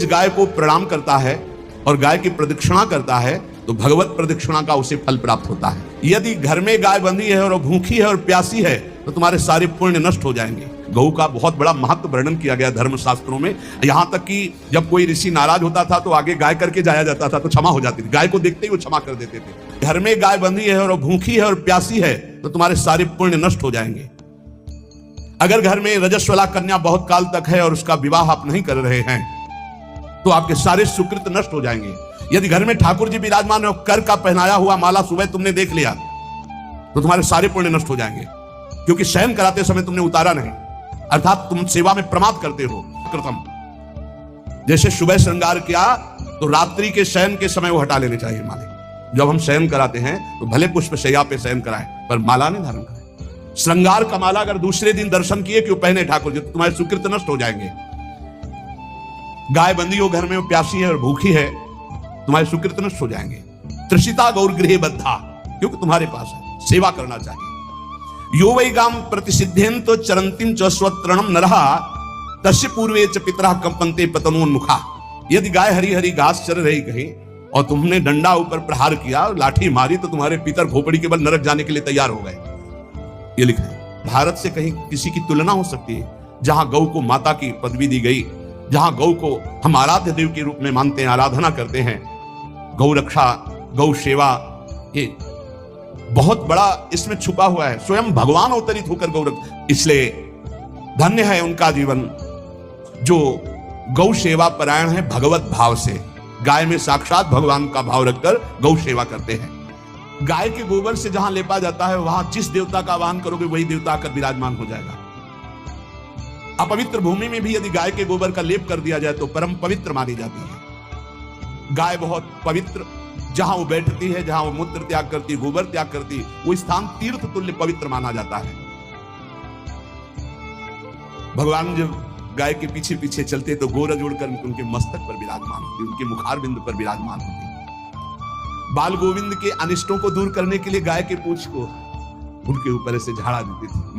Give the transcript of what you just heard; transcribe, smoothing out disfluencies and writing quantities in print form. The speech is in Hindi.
रोज गाय को प्रणाम करता है और गाय की प्रदक्षिणा करता है तो भगवत प्रदक्षिणा का उसे फल प्राप्त होता है। यदि घर में गाय बंधी है और भूखी है और प्यासी है तो तुम्हारे सारे पुण्य नष्ट हो जाएंगे। गौ का बहुत बड़ा महत्व वर्णन किया गया धर्म शास्त्रों में, यहां तक कि जब कोई ऋषि नाराज होता था तो आगे गाय करके जाया जाता था तो क्षमा हो जाती थी। गाय को देखते ही वो क्षमा कर देते थे। घर में गाय बंधी है और भूखी है और प्यासी है तो तुम्हारे सारे पुण्य नष्ट हो जाएंगे। अगर घर में रजस्वला कन्या बहुत काल तक है और उसका विवाह आप नहीं कर रहे हैं तो आपके सारे सुकृत नष्ट हो जाएंगे। यदि घर में ठाकुर जी विराजमान है, कर का पहनाया हुआ माला सुबह तुमने देख लिया तो तुम्हारे सारे पुण्य नष्ट हो जाएंगे, क्योंकि शयन कराते समय तुमने उतारा नहीं, अर्थात तुम सेवा में प्रमाद करते हो। कृतम जैसे सुबह श्रृंगार किया तो रात्रि के शयन के समय वो हटा लेने चाहिए माले। जब हम शयन कराते हैं तो भले पुष्प शैया पे शयन कराएं पर माला नहीं धारण कराएं। श्रृंगार का माला अगर दूसरे दिन दर्शन किए क्यों पहने ठाकुर जी तो तुम्हारे सुकृत नष्ट हो जाएंगे। गाय बंदी हो घर में, वो प्यासी है और भूखी है, तुम्हारे सुकृत नष्ट हो जाएंगे। त्रिषिता गौर गृह बद्धा, क्योंकि तुम्हारे पास है, सेवा करना चाहिए। यो वै गाम प्रतिसिद्धेन तो चरंतिम च स्वत्रणम नरहा तस्य पूर्वे च पितरा कंपन्ते पतनोन्मुखा। यदि गाय हरी हरी घास चर रही कहीं और तुमने डंडा ऊपर प्रहार किया, लाठी मारी तो तुम्हारे पितर खोपड़ी के बल नरक जाने के लिए तैयार हो गए। ये लिखा है। भारत से कहीं किसी की तुलना हो सकती है जहां गौ को माता की पदवी दी गई, जहां गौ को हम आराध्य देव के रूप में मानते हैं, आराधना करते हैं। गौ रक्षा, गौ सेवा, ये बहुत बड़ा इसमें छुपा हुआ है। स्वयं भगवान अवतरित होकर गौ रक्षा, इसलिए धन्य है उनका जीवन जो गौ सेवा परायण है भगवत भाव से। गाय में साक्षात भगवान का भाव रखकर गौ सेवा करते हैं। गाय के गोबर से जहां लेपा जाता है वहां जिस देवता का आवाहन करोगे वही देवता आकर विराजमान हो जाएगा। अपवित्र भूमि में भी यदि गाय के गोबर का लेप कर दिया जाए तो परम पवित्र मानी जाती है। गाय बहुत पवित्र, जहां वो बैठती है, जहां वो मूत्र त्याग करती, गोबर त्याग करती, वो स्थान तीर्थ तुल्य पवित्र माना जाता है। भगवान जब गाय के पीछे पीछे चलते तो गोरज उड़कर उनके मस्तक पर विराजमान होती, उनके मुखारबिंद पर विराजमान होती। बाल गोविंद के अनिष्टों को दूर करने के लिए गाय के पूंछ को उनके ऊपर से झाड़ा देती थी।